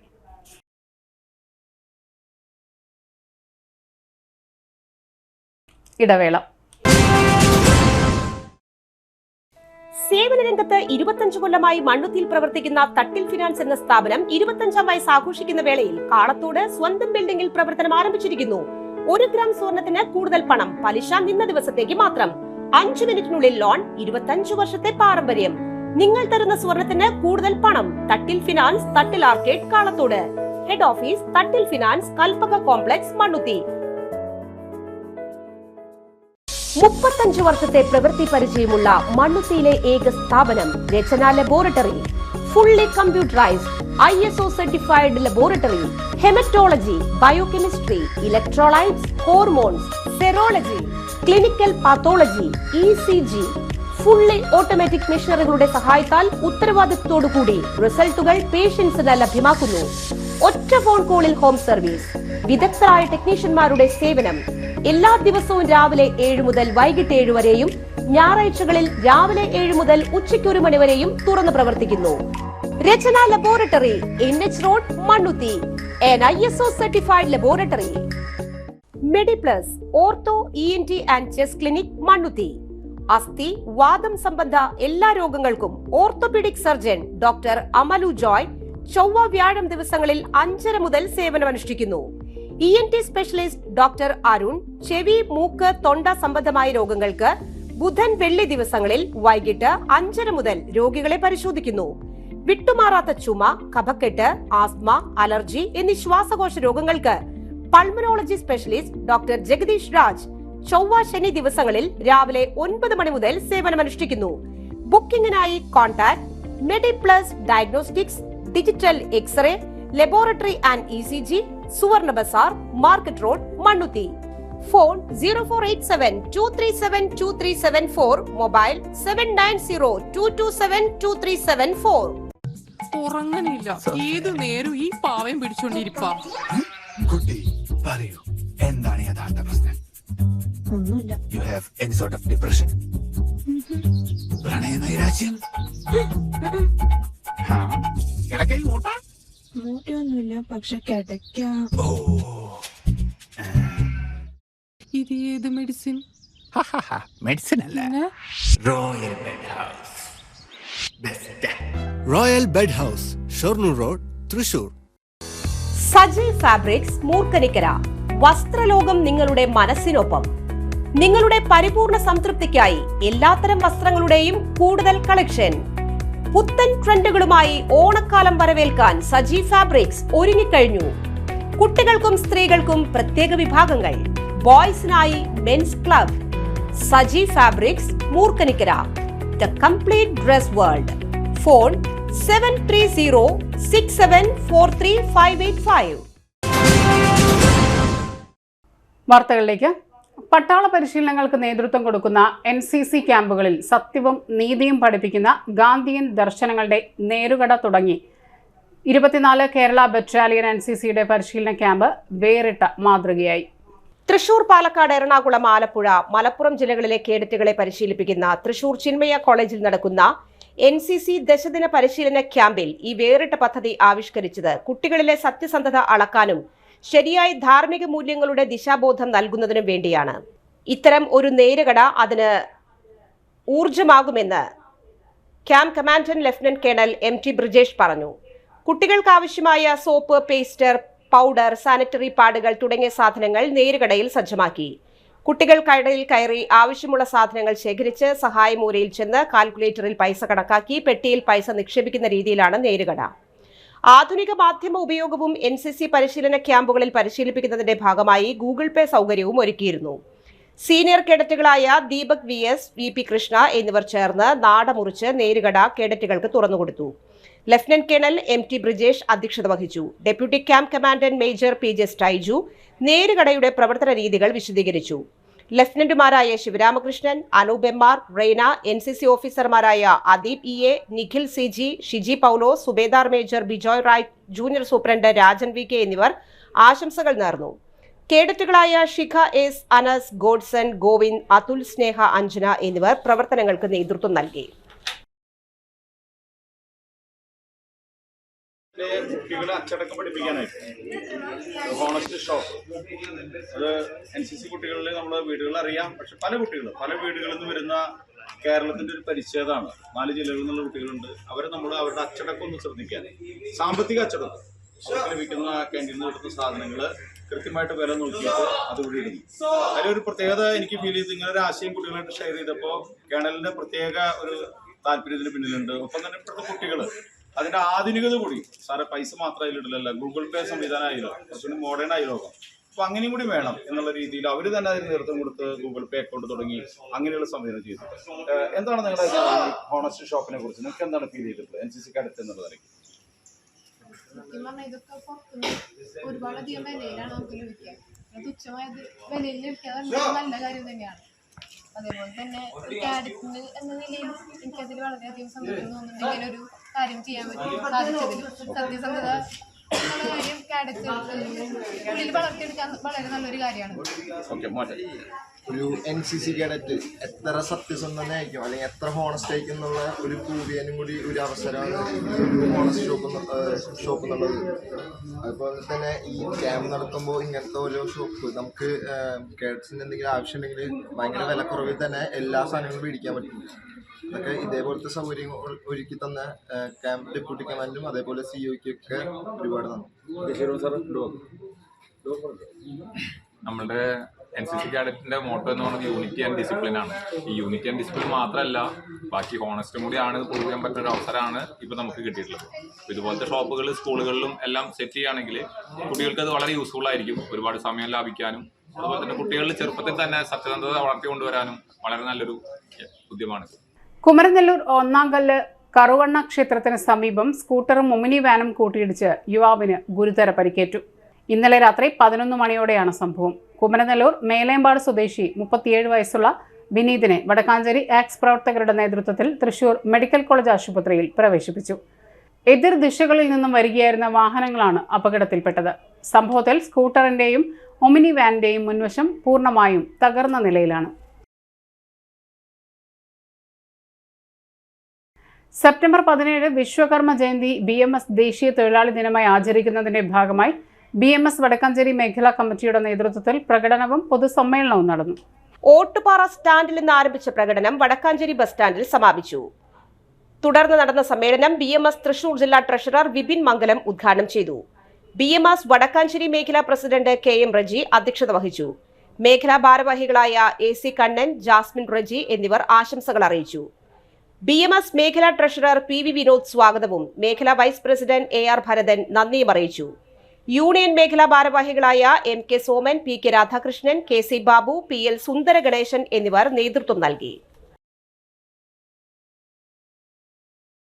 S1: ഇടവേള.
S6: സേവന രംഗത്ത് 25 കൊല്ലമായി മണ്ണുത്തിയിൽ പ്രവർത്തിക്കുന്ന തട്ടിൽ ഫിനാൻസ് എന്ന സ്ഥാപനം 25ാം വയസ്സ് ആഘോഷിക്കുന്ന വേളയിൽ കാളത്തോട് സ്വന്തം ബിൽഡിംഗിൽ പ്രവർത്തനം ആരംഭിച്ചിരിക്കുന്നു. 1 ഗ്രാം സ്വർണത്തിന് കൂടുതൽ പണം, പലിശ നിന്ന ദിവസത്തേക്ക് മാത്രം, 5 മിനിറ്റിനുള്ളിൽ ലോൺ, 25 വർഷത്തെ പാരമ്പര്യം. നിങ്ങൾ തരുന്ന സ്വർണത്തിന് കൂടുതൽ പണം. Thattil finance, Thattil arcade, Kalathode. Head office Thattil finance, Kalpaka complex, Mannuthy. 35 വർഷത്തെ പ്രവൃത്തി പരിചയമുള്ള മണ്ണുത്തിയിലെ ഏക സ്ഥാപനം Rachana laboratory. Fully computerised, ISO certified laboratory. Haematology, biochemistry, electrolytes, hormones, serology, clinical pathology, ECG. Fully automatic മെഷീനറികളുടെ സഹായത്താൽ ഉത്തരവാദിത്വത്തോടുകൂടി റിസൾട്ടുകൾ പേഷ്യൻസിന് ലഭ്യമാക്കുന്നു. ഒറ്റ ഫോൺ കോളിൽ ഹോം സർവീസ്. വിദഗ്ധരായ ടെക്നീഷ്യന്മാരുടെ സേവനം. എല്ലാ ദിവസവും രാവിലെ 7 മുതൽ വൈകിട്ട് 7 വരെയും ഞായറാഴ്ചകളിൽ രാവിലെ 7 മുതൽ ഉച്ചയ്ക്ക് 1 മണി വരെയും തുറന്നു പ്രവർത്തിക്കുന്നു. Rachana laboratory, NH road, Mannuthy. ISO certified laboratory. Mediplus, ortho, ENT and chest clinic, Mannuthy. അസ്ഥി, വാദം സംബന്ധ എല്ലാ രോഗങ്ങൾക്കും orthopaedic surgeon doctor Amalu Joy ചൊവ്വ വ്യാഴം ദിവസങ്ങളിൽ 5:30 മുതൽ സേവനമനുഷ്ഠിക്കുന്നു. ENT സ്പെഷ്യലിസ്റ്റ് ഡോക്ടർ അരുൺ ചെവി, മൂക്ക്, തൊണ്ട സംബന്ധമായ രോഗങ്ങൾക്ക് ബുധൻ, വെള്ളി ദിവസങ്ങളിൽ വൈകിട്ട് 5:30 മുതൽ രോഗികളെ പരിശോധിക്കുന്നു. വിട്ടുമാറാത്ത ചുമ, കഫക്കെട്ട്, ആസ്മ, അലർജി എന്നീ ശ്വാസകോശ രോഗങ്ങൾക്ക് pulmonology specialist doctor Jagadeesh Raj ചൊവ്വ, ശനി ദിവസങ്ങളിൽ രാവിലെ 9 മണി മുതൽ സേവനമനുഷ്ഠിക്കുന്നു. ബുക്കിംഗിനായി contact Mediplus diagnostics, digital x ray, laboratory and ECG, Suvarna Bazaar, market road, Mannuthy. Phone 0487-237-2374, mobile 790227-2374.
S7: ഉറങ്ങണില്ല, ഏതു നേരം ഈ പാവം പിടിച്ചോണ്ടിരിപ്പാ.
S8: കുട്ടി പറയൂ, എന്താണ് യഥാർത്ഥ പ്രശ്നം?
S9: ഒന്നുമില്ല.
S8: You have any sort of depression? പ്രണയ നൈരാശ്യം?
S9: മൂട്ടിയൊന്നുമില്ല, പക്ഷെ കിടക്കാം.
S7: ഇത് ഏത് മെഡിസിൻ?
S8: മെഡിസിൻ അല്ല, royal bed house. Royal bed house, Shoranur road, Thrissur.
S6: Saji fabrics, Moorkanikkara. വസ്ത്രലോകം നിങ്ങളുടെ മനസ്സിനൊപ്പം. നിങ്ങളുടെ പരിപൂർണ സംതൃപ്തിക്കായി എല്ലാത്തരം വസ്ത്രങ്ങളുടെയും കൂടുതൽ കളക്ഷൻ. പുത്തൻ ട്രെൻഡുകളുമായി ഓണക്കാലം വരവേൽക്കാൻ സജി ഫാബ്രിക്സ് ഒരുങ്ങിക്കഴിഞ്ഞു. കുട്ടികൾക്കും സ്ത്രീകൾക്കും പ്രത്യേക വിഭാഗങ്ങൾ. ബോയ്സിനായി men's club, Saji fabrics Moorkanikkara. The complete dress world. Phone 7306743585.
S1: വാർത്തകളിലേക്ക്. പട്ടാള പരിശീലനങ്ങൾക്ക് നേതൃത്വം കൊടുക്കുന്ന NCC ക്യാമ്പുകളിൽ സത്യവും നീതിയും പഠിപ്പിക്കുന്ന ഗാന്ധിയൻ ദർശനങ്ങളുടെ നേരുകട തുടങ്ങി 24 കേരള ബറ്റാലിയൻ NCCയുടെ പരിശീലന ക്യാമ്പ് വേറിട്ട മാതൃകയായി.
S6: തൃശൂർ, പാലക്കാട്, എറണാകുളം, ആലപ്പുഴ, മലപ്പുറം ജില്ലകളിലെ കേഡറ്റുകളെ പരിശീലിപ്പിക്കുന്ന തൃശൂർ ചിന്മയ കോളേജിൽ നടക്കുന്ന NCC ദശദിന പരിശീലന ക്യാമ്പിൽ ഈ വേറിട്ട പദ്ധതി ആവിഷ്കരിച്ചത് കുട്ടികളിലെ സത്യസന്ധത അളക്കാനും ശരിയായ ധാർമ്മിക മൂല്യങ്ങളുടെ ദിശാബോധം നൽകുന്നതിനും വേണ്ടിയാണ്. ഇത്തരം ഒരു നേരുകട അതിന് ഊർജമാകുമെന്ന് camp commandant lieutenant colonel MT Brijesh പറഞ്ഞു. കുട്ടികൾക്ക് ആവശ്യമായ സോപ്പ്, പേസ്റ്റർ, പൗഡർ, സാനിറ്ററി പാഡുകൾ തുടങ്ങിയ സാധനങ്ങൾ നേരുകടയിൽ സജ്ജമാക്കി. കുട്ടികൾ കടയിൽ കയറി ആവശ്യമുള്ള സാധനങ്ങൾ ശേഖരിച്ച് സഹായമൂലയിൽ ചെന്ന് കാൽക്കുലേറ്ററിൽ പൈസ കണക്കാക്കി പെട്ടിയിൽ പൈസ നിക്ഷേപിക്കുന്ന രീതിയിലാണ് നേരുകട. ആധുനിക മാധ്യമ ഉപയോഗവും NCC പരിശീലന ക്യാമ്പുകളിൽ പരിശീലിപ്പിക്കുന്നതിന്റെ ഭാഗമായി ഗൂഗിൾ പേ സൗകര്യവും ഒരുക്കിയിരുന്നു. സീനിയർ കേഡറ്റുകളായ ദീപക് VS, VP കൃഷ്ണ എന്നിവർ ചേർന്ന് നാടമുറിച്ച് നേരുകട കേഡറ്റുകൾക്ക് തുറന്നുകൊടുത്തു. ലഫ്റ്റനന്റ് കേണൽ MT ബ്രിജേഷ് അധ്യക്ഷത വഹിച്ചു. Deputy camp commandant major PJ Styju നേരുകടയുടെ പ്രവർത്തന രീതികൾ വിശദീകരിച്ചു. ലഫ്റ്റനന്റുമാരായ ശിവരാമകൃഷ്ണൻ, അനൂപ് MR, റെയ്ന, NCC ഓഫീസർമാരായ Adeep EA, Nikhil CG, Shiji Paulo, subedar major Bijoy Rai, junior superintendent Rajan VK എന്നിവർ ആശംസകൾ നേർന്നു. കേഡറ്റുകളായ ശിഖ S, അനസ്, ഗോഡ്സൺ, ഗോവിന്ദ്, അതുൽ, സ്നേഹ, അഞ്ജന എന്നിവർ പ്രവർത്തനങ്ങൾക്ക് നേതൃത്വം നൽകി.
S10: കുട്ടികളെ അച്ചടക്കം പഠിപ്പിക്കാനായിട്ട് ഹോണസ്റ്റ് ഷോപ്പ് അത് NCC കുട്ടികളിൽ നമ്മൾ വീടുകളിൽ അറിയാം. പക്ഷെ പല വീടുകളിൽ നിന്ന് വരുന്ന കേരളത്തിന്റെ ഒരു പരിച്ഛേദമാണ്. 4 ജില്ലകളിൽ നിന്നുള്ള കുട്ടികളുണ്ട്. അവരെ നമ്മൾ അവരുടെ അച്ചടക്കം ഒന്ന് ശ്രദ്ധിക്കാൻ, സാമ്പത്തിക അച്ചടക്കം, അവർക്ക് ലഭിക്കുന്ന ക്യാൻറ്റീനിൽ കിട്ടുന്ന സാധനങ്ങൾ കൃത്യമായിട്ട് വില നോക്കിയിട്ട് അതുകൂടി ഇടുന്നു. അതിലൊരു പ്രത്യേകത എനിക്ക് ഫീൽ ചെയ്ത് ഇങ്ങനെ ഒരു ആശയം കുട്ടികളായിട്ട് ഷെയർ ചെയ്തപ്പോൾ കേണലിന്റെ പ്രത്യേക ഒരു താല്പര്യത്തിന് പിന്നിലുണ്ട്. ഒപ്പം തന്നെ ഇപ്പോഴത്തെ കുട്ടികൾ അതിന്റെ ആധുനികത കൂടി, സാറെ പൈസ മാത്രം അതിലിടില്ലല്ല, ഗൂഗിൾ പേ സംവിധാനം ആയില്ലോ, കുറച്ചുകൂടി മോഡേൺ ആയി ലോകം. അപ്പൊ അങ്ങനെയും കൂടി വേണം എന്നുള്ള രീതിയിൽ അവർ തന്നെ അതിന് നേതൃത്വം കൊടുത്ത് ഗൂഗിൾ പേ അക്കൗണ്ട് തുടങ്ങി അങ്ങനെയുള്ള സംവിധാനം ചെയ്തു. എന്താണ് നിങ്ങളുടെ ഹോണസ്റ്റ് ഷോപ്പിനെ കുറിച്ച് നിങ്ങൾക്ക് എന്താണ് ഫീൽ ചെയ്തിട്ടുള്ളത് NCC കാഡറ്റ് എന്നുള്ളതായിരിക്കും?
S11: ഇതൊക്കെ ഒരുപാടധികം വിലയിലാണ് നമുക്ക് ലഭിക്കുക. തുച്ഛമായ വിലയിൽ ലഭിക്കുക നല്ല കാര്യം തന്നെയാണ്. അതേപോലെ തന്നെ കാഡറ്റിന് എന്ന നിലയിൽ എനിക്കതിൽ വളരെയധികം സന്തോഷം തോന്നുന്നുണ്ട്. ഇങ്ങനെ ഒരു കാര്യം ചെയ്യാൻ സാധിച്ചതിൽ സത്യസന്ധത എന്നുള്ള കാര്യം കാഡറ്റ് ഉള്ളിൽ വളർത്തിയെടുക്കാൻ വളരെ നല്ലൊരു കാര്യമാണ്.
S12: ഒരു NCC കേഡറ്റ് എത്ര സത്യസന്ധനായിരിക്കും അല്ലെങ്കിൽ എത്ര ഹോണസ്റ്റ് ആയിരിക്കും എന്നുള്ള ഒരു പ്രൂവ് ചെയ്യാനും കൂടി ഒരു അവസരമാണ് ഹോണസ്റ്റ് ഷോപ്പ് എന്നുള്ളത്. അതുപോലെ തന്നെ ഈ ക്യാമ്പ് നടത്തുമ്പോൾ ഇങ്ങനത്തെ ഓരോ ഷോപ്പ് നമുക്ക് കേഡറ്റ്സിന് എന്തെങ്കിലും ആവശ്യമുണ്ടെങ്കിൽ ഭയങ്കര വിലക്കുറവിൽ തന്നെ എല്ലാ സാധനങ്ങളും മേടിക്കാൻ പറ്റും. അതൊക്കെ ഇതേപോലത്തെ സൗകര്യങ്ങൾ ഒരുക്കി തന്ന ക്യാമ്പ് ഡെപ്യൂട്ടി കമാൻഡും അതേപോലെ COയ്ക്കൊക്കെ ഒരുപാട് നന്ദി.
S13: നമ്മളുടെ NCC കാഡറ്റിന്റെ മോട്ടോ എന്ന് പറയുന്നത് യൂണിറ്റി ആൻഡ് ഡിസിപ്ലിൻ ആണ്. ഈ യൂണിറ്റി ആൻഡ് ഡിസിപ്ലിൻ മാത്രമല്ല, ബാക്കി ഹോണസ്റ്റും കൂടിയാണ് പ്രൂവ് ചെയ്യാൻ പറ്റുന്ന ഒരു അവസരമാണ് ഇപ്പൊ നമുക്ക് കിട്ടിയിട്ടുള്ളത്. ഇതുപോലത്തെ ഷോപ്പുകൾ സ്കൂളുകളിലും എല്ലാം സെറ്റ് ചെയ്യുകയാണെങ്കിൽ കുട്ടികൾക്ക് അത് വളരെ യൂസ്ഫുൾ ആയിരിക്കും. ഒരുപാട് സമയം ലാഭിക്കാനും അതുപോലെ തന്നെ കുട്ടികളിൽ ചെറുപ്പത്തിൽ തന്നെ സത്യസന്ധത വളർത്തിക്കൊണ്ടുവരാനും വളരെ നല്ലൊരു ഉദ്യമമാണ്.
S1: കുമരനെല്ലൂർ ഒന്നാംകല്ല് കറുവണ്ണ ക്ഷേത്രത്തിന് സമീപം സ്കൂട്ടറും ഒമിനി വാനും കൂട്ടിയിടിച്ച് യുവാവിന് ഗുരുതര പരിക്കേറ്റു. ഇന്നലെ രാത്രി 11 മണിയോടെയാണ് സംഭവം. കുമരനെല്ലൂർ മേലേമ്പാട് സ്വദേശി 37 വയസ്സുള്ള വിനീതിനെ വടക്കാഞ്ചേരി ആക്സ് പ്രവർത്തകരുടെ നേതൃത്വത്തിൽ തൃശൂർ മെഡിക്കൽ കോളേജ് ആശുപത്രിയിൽ പ്രവേശിപ്പിച്ചു. എതിർ ദിശകളിൽ നിന്നും വരികയായിരുന്ന വാഹനങ്ങളാണ് അപകടത്തിൽപ്പെട്ടത്. സംഭവത്തിൽ സ്കൂട്ടറിന്റെയും ഒമിനി വാനിന്റെയും മുൻവശം പൂർണ്ണമായും തകർന്ന നിലയിലാണ്. സെപ്റ്റംബർ 17 വിശ്വകർമ്മ ജയന്തി BMS ദേശീയ തൊഴിലാളി ദിനമായി ആചരിക്കുന്നതിന്റെ ഭാഗമായി BMS വടക്കാഞ്ചേരി മേഖലാ കമ്മിറ്റിയുടെ നേതൃത്വത്തിൽ പ്രകടനവും പൊതുസമ്മേളനവും നടന്നു.
S6: ഓട്ടുപാറ സ്റ്റാൻഡിൽ നിന്ന് ആരംഭിച്ച പ്രകടനം വടക്കാഞ്ചേരി ബസ് സ്റ്റാൻഡിൽ സമാപിച്ചു. തുടർന്ന് നടന്ന സമ്മേളനം BMS തൃശൂർ ജില്ലാ ട്രഷറർ വിപിൻ മംഗലം ഉദ്ഘാടനം ചെയ്തു. BMS വടക്കാഞ്ചേരി മേഖലാ പ്രസിഡന്റ് KM റജി അധ്യക്ഷത വഹിച്ചു. മേഖലാ ഭാരവാഹികളായ AC കണ്ണൻ, ജാസ്മിൻ റജി എന്നിവർ ആശംസകൾ അറിയിച്ചു. BMS മേഖലാ ട്രഷറർ PV വിനോദ് സ്വാഗതവും മേഖലാ വൈസ് പ്രസിഡന്റ് AR ഭരതൻ നന്ദിയും അറിയിച്ചു. യൂണിയൻ മേഖലാ ഭാരവാഹികളായ M K Soman, P K Radhakrishnan, K C Babu, P L സുന്ദര ഗണേശൻ എന്നിവർ നേതൃത്വം നൽകി.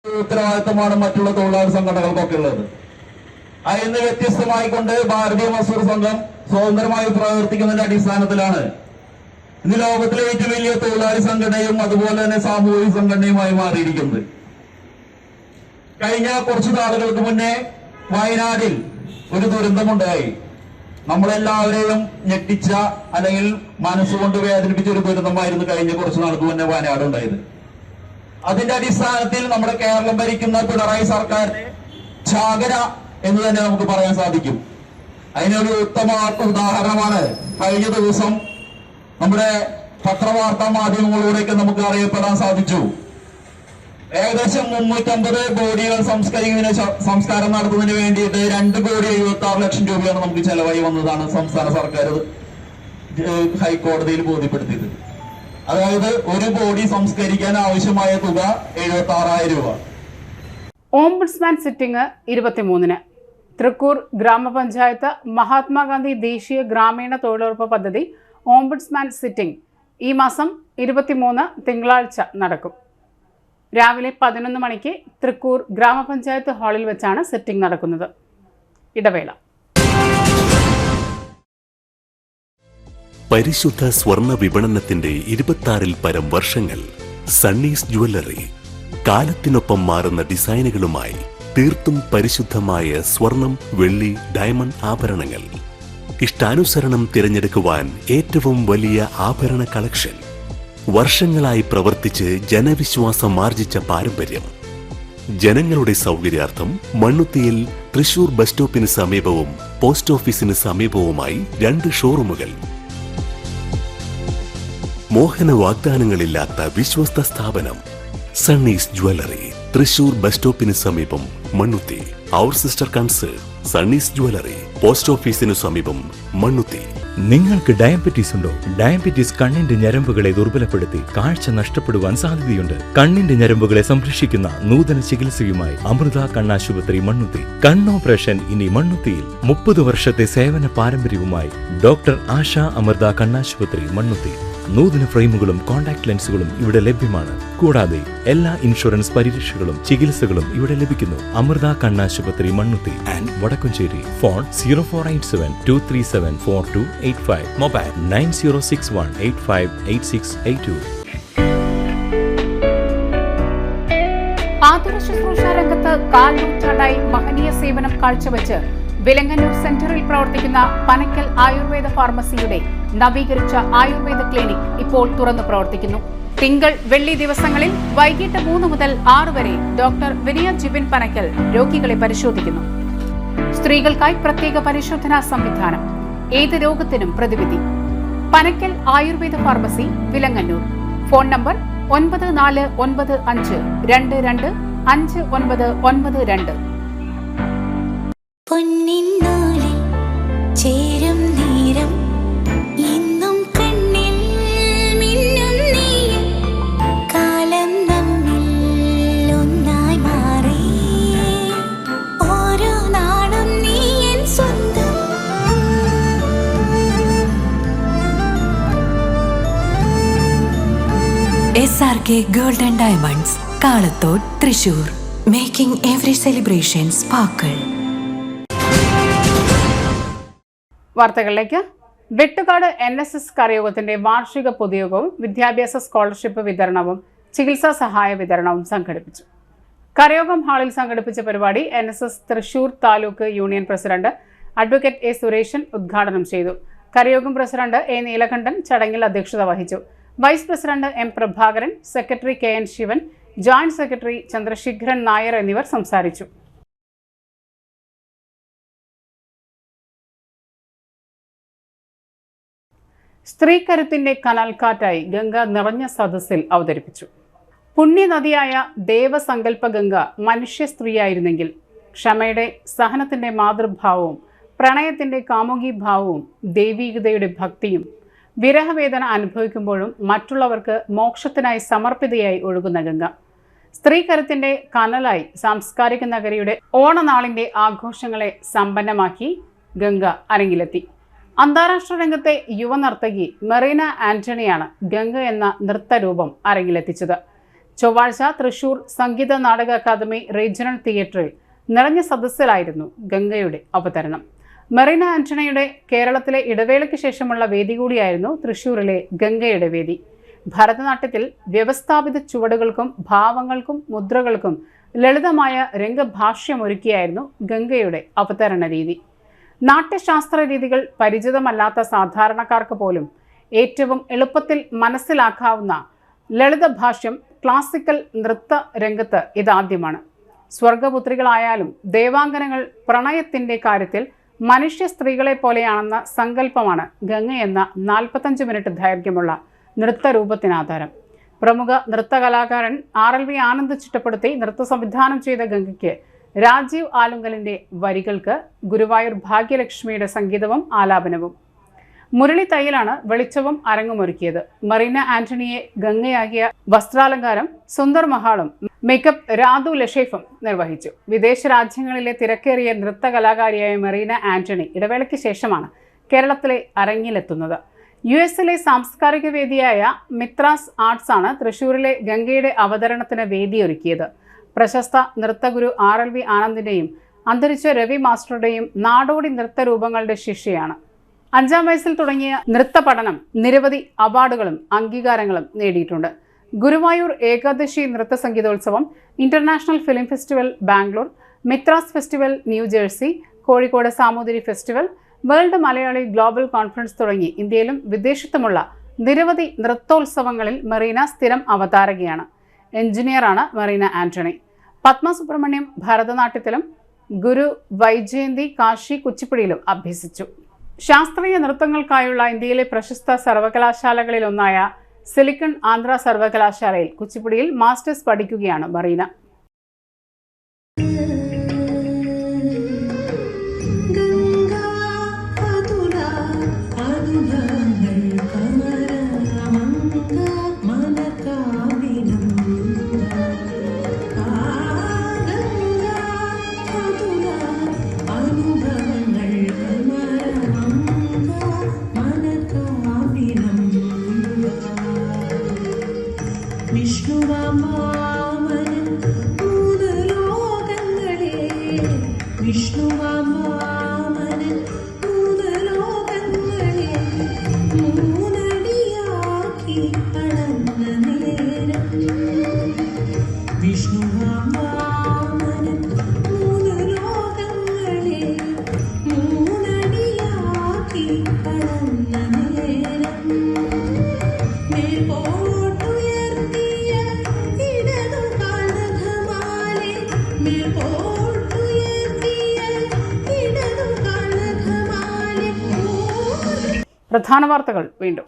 S14: ഉത്തരവാദിത്തമാണ് മറ്റുള്ള തൊഴിലാളി സംഘടനകൾക്കൊക്കെ ഉള്ളത്. അതിന് വ്യത്യസ്തമായിക്കൊണ്ട് ഭാരതീയ മസ്ദൂർ സംഘം സ്വതന്ത്രമായി പ്രവർത്തിക്കുന്നതിന്റെ അടിസ്ഥാനത്തിലാണ് ഇന്ന് ലോകത്തിലെ ഏറ്റവും വലിയ തൊഴിലാളി സംഘടനയും അതുപോലെ തന്നെ സാമൂഹിക സംഘടനയുമായി മാറിയിരിക്കുന്നത്. കഴിഞ്ഞ കുറച്ചു നാളുകൾക്ക് മുന്നേ വയനാട്ടിൽ ഒരു ദുരന്തമുണ്ടായി. നമ്മളെല്ലാവരെയും ഞെട്ടിച്ച അല്ലെങ്കിൽ മനസ്സുകൊണ്ട് വേദനിപ്പിച്ച ഒരു ദുരന്തമായിരുന്നു കഴിഞ്ഞ കുറച്ചു നാൾക്ക് മുന്നേ വയനാട് ഉണ്ടായത്. അതിന്റെ അടിസ്ഥാനത്തിൽ നമ്മുടെ കേരളം ഭരിക്കുന്ന പിണറായി സർക്കാരിന്റെ ജാഗര എന്ന് തന്നെ നമുക്ക് പറയാൻ സാധിക്കും. അതിനൊരു ഉത്തമ ഉദാഹരണമാണ് കഴിഞ്ഞ ദിവസം നമ്മുടെ പത്രവാർത്താ മാധ്യമങ്ങളിലൂടെയൊക്കെ നമുക്ക് അറിയപ്പെടാൻ സാധിച്ചു. ഏകദേശം 350 ബോഡികൾ സംസ്കാരം നടത്തുന്നതിന് വേണ്ടിയിട്ട് 2,76,00,000 രൂപയാണ് നമുക്ക് ചെലവായി വന്നതാണ് സംസ്ഥാന സർക്കാർ ഹൈക്കോടതിയിൽ ബോധ്യപ്പെടുത്തിയത്. അതായത് ഒരു ബോഡി സംസ്കരിക്കാൻ ആവശ്യമായ തുക 76,000 രൂപ.
S1: ഓംബുഡ്സ്മാൻ സിറ്റിംഗ് 23-ന് തൃക്കൂർ ഗ്രാമപഞ്ചായത്ത് മഹാത്മാഗാന്ധി ദേശീയ ഗ്രാമീണ തൊഴിലുറപ്പ് പദ്ധതി ഓംബുഡ്സ്മാൻ സിറ്റിംഗ് ഈ മാസം 23 തിങ്കളാഴ്ച നടക്കും. രാവിലെ 11 മണിക്ക് തൃക്കൂർ ഗ്രാമപഞ്ചായത്ത് ഹാളിൽ വെച്ചാണ് സിറ്റിംഗ് നടക്കുന്നത്. ഇടവേള.
S15: പരിശുദ്ധ സ്വർണ്ണ വിപണനത്തിന്റെ 26-ൽ പരം വർഷങ്ങൾ. സണ്ണീസ് ജ്വല്ലറി കാലത്തിനൊപ്പം മാറുന്ന ഡിസൈനുകളുമായി തീർത്തും പരിശുദ്ധമായ സ്വർണം, വെള്ളി, ഡയമണ്ട് ആഭരണങ്ങൾ. ഇഷ്ടാനുസരണം തിരഞ്ഞെടുക്കുവാൻ ഏറ്റവും വലിയ ആഭരണ കളക്ഷൻ. വർഷങ്ങളായി പ്രവർത്തിച്ച് ജനവിശ്വാസം ആർജിച്ച പാരമ്പര്യം. ജനങ്ങളുടെ സൗകര്യാർത്ഥം മണ്ണുത്തിയിൽ തൃശൂർ ബസ് സ്റ്റോപ്പിന് സമീപവും പോസ്റ്റ് ഓഫീസിന് സമീപവുമായി 2 ഷോറൂമുകൾ. മോഹന വാഗ്ദാനങ്ങളില്ലാത്ത വിശ്വസ്ത സ്ഥാപനം സണ്ണീസ് ജ്വല്ലറി, തൃശൂർ ബസ് സ്റ്റോപ്പിന് സമീപം, മണ്ണുത്തി. അവർ സിസ്റ്റർ കൺസേൺ സണ്ണീസ് ജ്വല്ലറി, പോസ്റ്റ് ഓഫീസിന് സമീപം, മണ്ണുത്തി.
S16: നിങ്ങൾക്ക് ഡയബറ്റീസ് ഉണ്ടോ? ഡയബറ്റീസ് കണ്ണിന്റെ ഞരമ്പുകളെ ദുർബലപ്പെടുത്തി കാഴ്ച നഷ്ടപ്പെടുവാൻ സാധ്യതയുണ്ട്. കണ്ണിന്റെ ഞരമ്പുകളെ സംരക്ഷിക്കുന്ന നൂതന ചികിത്സയുമായി അമൃത കണ്ണാശുപത്രി, മണ്ണുത്തി. കണ്ണോപ്പറേഷൻ ഇനി മണ്ണുത്തിയിൽ. 30 വർഷത്തെ സേവന പാരമ്പര്യവുമായി ഡോക്ടർ ആശ അമൃത കണ്ണാശുപത്രി, മണ്ണുത്തി. നൂതന ഫ്രെയിമുകളും കോൺടാക്ട് ലെൻസുകളും ഇവിടെ ലഭ്യമാണ്. കൂടാതെ എല്ലാ ഇൻഷുറൻസ് പരിരക്ഷകളും ചികിത്സകളും ഇവിടെ ലഭിക്കുന്നു. അമൃത കണ്ണാശുപത്രി, Mannuthy and Vadakkumchery. Phone 0487-237-4285. Mobile 9061858682.
S1: ആതുര ശുശ്രൂഷ രംഗത്ത് 4 നൂറ്റാണ്ടായി മഹനീയ സേവനം കാഴ്ചവെച്ച് വിലങ്ങന്നൂർ സെന്ററിൽ പ്രവർത്തിക്കുന്ന പനക്കൽ ആയുർവേദ ഫാർമസിയുടെ നവീകരിച്ച ആയുർവേദ ക്ലിനിക് ഇപ്പോൾ തുറന്നു പ്രവർത്തിക്കുന്നു. തിങ്കൾ, വെള്ളി ദിവസങ്ങളിൽ വൈകിട്ട് 3 മുതൽ 6 വരെ ഡോക്ടർ വിനയ ജിബിൻ പനക്കൽ രോഗികളെ പരിശോധിക്കുന്നു. സ്ത്രീകൾക്കായി പ്രത്യേക പരിശോധനാ സംവിധാനം. ഏത് രോഗത്തിനും പ്രതിവിധി. Panakkal Ayurveda pharmacy, Vilangannur. Phone number 9495225992.
S17: പൊന്നിന്നൂലിൽ ചേരും നേരം ഇന്നും കണ്ണിൽ മിന്നും നീയും കാലം നമ്മിൽ ഒന്നായി മാറി ഓരോ നാളും നീ എൻ സ്വന്തം.
S18: SRK Gold and Diamonds, Kalathode, Thrissur. Making every celebration sparkle.
S1: വാർത്തകളിലേക്ക്. വെട്ടുകാട് NSS കരയോഗത്തിന്റെ വാർഷിക പൊതുയോഗവും വിദ്യാഭ്യാസ സ്കോളർഷിപ്പ് വിതരണവും ചികിത്സാ സഹായ വിതരണവും സംഘടിപ്പിച്ചു. കരയോഗം ഹാളിൽ സംഘടിപ്പിച്ച പരിപാടി NSS Thrissur taluk union president advocate A. Sureshan ഉദ്ഘാടനം ചെയ്തു. കരയോഗം പ്രസിഡന്റ് A. നീലകണ്ഠൻ ചടങ്ങിൽ അധ്യക്ഷത വഹിച്ചു. Vice president M. Prabhakaran, secretary KN Shivan, joint secretary Chandrasekharan Nair എന്നിവർ സംസാരിച്ചു. സ്ത്രീകരുത്തിന്റെ കനൽക്കാറ്റായി ഗംഗ നിറഞ്ഞ സദസ്സിൽ അവതരിപ്പിച്ചു. പുണ്യനദിയായ ദേവസങ്കല്പ ഗംഗ മനുഷ്യ സ്ത്രീയായിരുന്നെങ്കിൽ ക്ഷമയുടെ, സഹനത്തിന്റെ മാതൃഭാവവും പ്രണയത്തിന്റെ കാമുകീഭാവവും ദൈവീകതയുടെ ഭക്തിയും വിരഹവേദന അനുഭവിക്കുമ്പോഴും മറ്റുള്ളവർക്ക് മോക്ഷത്തിനായി സമർപ്പിതയായി ഒഴുകുന്ന ഗംഗ. സ്ത്രീകരുത്തിന്റെ കനലായി സാംസ്കാരിക നഗരിയുടെ ഓണനാളിന്റെ ആഘോഷങ്ങളെ സമ്പന്നമാക്കി ഗംഗ അരങ്ങിലെത്തി. അന്താരാഷ്ട്ര രംഗത്തെ യുവനർത്തകി മെറീന ആന്റണിയാണ് ഗംഗ എന്ന നൃത്തരൂപം അരങ്ങിലെത്തിച്ചത്. ചൊവ്വാഴ്ച തൃശൂർ സംഗീത നാടക അക്കാദമി റീജിയണൽ തിയേറ്ററിൽ നിറഞ്ഞ സദസ്സിലായിരുന്നു ഗംഗയുടെ അവതരണം. മെറീന ആന്റണിയുടെ കേരളത്തിലെ ഇടവേളയ്ക്ക് ശേഷമുള്ള വേദി കൂടിയായിരുന്നു തൃശൂരിലെ ഗംഗയുടെ വേദി. ഭരതനാട്യത്തിൽ വ്യവസ്ഥാപിത ചുവടുകൾക്കും ഭാവങ്ങൾക്കും മുദ്രകൾക്കും ലളിതമായ രംഗഭാഷ്യമൊരുക്കിയായിരുന്നു ഗംഗയുടെ അവതരണ രീതി. നാട്യശാസ്ത്ര രീതികൾ പരിചിതമല്ലാത്ത സാധാരണക്കാർക്ക് പോലും ഏറ്റവും എളുപ്പത്തിൽ മനസ്സിലാക്കാവുന്ന ലളിതഭാഷ്യം ക്ലാസിക്കൽ നൃത്ത രംഗത്ത് ഇതാദ്യമാണ്. സ്വർഗപുത്രികളായാലും ദേവാംഗനകൾ പ്രണയത്തിന്റെ കാര്യത്തിൽ മനുഷ്യ സ്ത്രീകളെ പോലെയാണെന്ന സങ്കല്പമാണ് ഗംഗയെന്ന 45 മിനിറ്റ് ദൈർഘ്യമുള്ള നൃത്തരൂപത്തിനാധാരം. പ്രമുഖ നൃത്തകലാകാരൻ RLV ആനന്ദ് ചിട്ടപ്പെടുത്തി നൃത്ത സംവിധാനം ചെയ്ത ഗംഗയ്ക്ക് രാജീവ് ആലുങ്കലിന്റെ വരികൾക്ക് ഗുരുവായൂർ ഭാഗ്യലക്ഷ്മിയുടെ സംഗീതവും ആലാപനവും. മുരളി തയ്യലാണ് വെളിച്ചവും അരങ്ങുമൊരുക്കിയത്. മറീന ആന്റണിയെ ഗംഗയാക്കിയ വസ്ത്രാലങ്കാരം സുന്ദർ മഹാളും മേക്കപ്പ് രാധു ലഷേഫും നിർവഹിച്ചു. വിദേശ രാജ്യങ്ങളിലെ തിരക്കേറിയ നൃത്ത കലാകാരിയായ മറീന ആന്റണി ഇടവേളയ്ക്ക് ശേഷമാണ് കേരളത്തിലെ അരങ്ങിലെത്തുന്നത്. US സാംസ്കാരിക വേദിയായ മിത്രാസ് ആർട്സ് ആണ് തൃശൂരിലെ ഗംഗയുടെ അവതരണത്തിന് വേദിയൊരുക്കിയത്. പ്രശസ്ത നൃത്തഗുരു RLV ആനന്ദിന്റെയും അന്തരിച്ച രവി മാസ്റ്ററുടെയും നാടോടി നൃത്തരൂപങ്ങളുടെ ശിഷ്യയാണ്. 5-ാം വയസ്സിൽ തുടങ്ങിയ നൃത്ത പഠനം നിരവധി അവാർഡുകളും അംഗീകാരങ്ങളും നേടിയിട്ടുണ്ട്. ഗുരുവായൂർ ഏകാദശി നൃത്ത സംഗീതോത്സവം, international film festival Bangalore, Mitras festival New Jersey, Kozhikode Samoothiri festival, world Malayali global conference തുടങ്ങി ഇന്ത്യയിലും വിദേശത്തുമുള്ള നിരവധി നൃത്തോത്സവങ്ങളിൽ മറീന സ്ഥിരം അവതാരകയാണ്. എഞ്ചിനീയറാണ് മറീന ആന്റണി. പത്മ സുബ്രഹ്മണ്യം ഭരതനാട്യത്തിലും ഗുരു വൈജയന്തി കാശി കുച്ചിപ്പുടിയിലും അഭ്യസിച്ചു. ശാസ്ത്രീയ നൃത്തങ്ങൾക്കായുള്ള ഇന്ത്യയിലെ പ്രശസ്ത സർവകലാശാലകളിലൊന്നായ സിലിക്കൺ ആന്ധ്ര സർവകലാശാലയിൽ കുച്ചിപ്പുടിയിൽ മാസ്റ്റേഴ്സ് പഠിക്കുകയാണ് മറീന. പ്രധാന വാർത്തകൾ വീണ്ടും.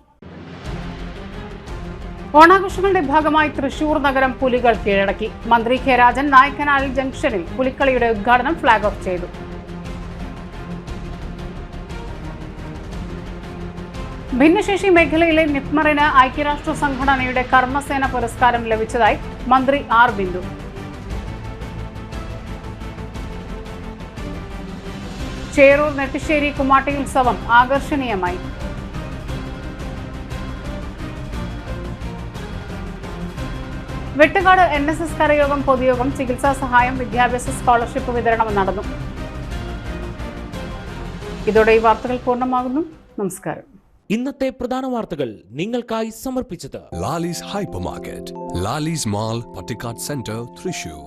S1: ഓണാഘോഷങ്ങളുടെ ഭാഗമായി തൃശൂർ നഗരം പുലികൾ കീഴടക്കി. മന്ത്രി കെ രാജൻ നായ്ക്കനാൽ ജംഗ്ഷനിൽ പുലിക്കളിയുടെ ഉദ്ഘാടനം ഫ്ളാഗ് ഓഫ് ചെയ്തു. ഭിന്നശേഷി മേഖലയിലെ നിപ്മറിന് ഐക്യരാഷ്ട്ര സംഘടനയുടെ കർമ്മസേന പുരസ്കാരം ലഭിച്ചതായി മന്ത്രി ആർ ബിന്ദു. ചേറൂർ നെട്ടിശ്ശേരി കുമ്മാട്ടി ഉത്സവം ആകർഷണീയമായി. വെട്ടുകാട് NSS കരയോഗം പൊതുയോഗം ചികിത്സാ സഹായം വിദ്യാഭ്യാസ സ്കോളർഷിപ്പ് വിതരണം നടന്നു. ഇതോടെ ഈ വാർത്തകൾ പൂർണ്ണമാകുന്നു. നമസ്കാരം.
S2: ഇന്നത്തെ പ്രധാന വാർത്തകൾ നിങ്ങൾക്കായി സമർപ്പിച്ചത്
S3: Lalees hyper market, Lalees mall, Pattikkad centre, Thrissur.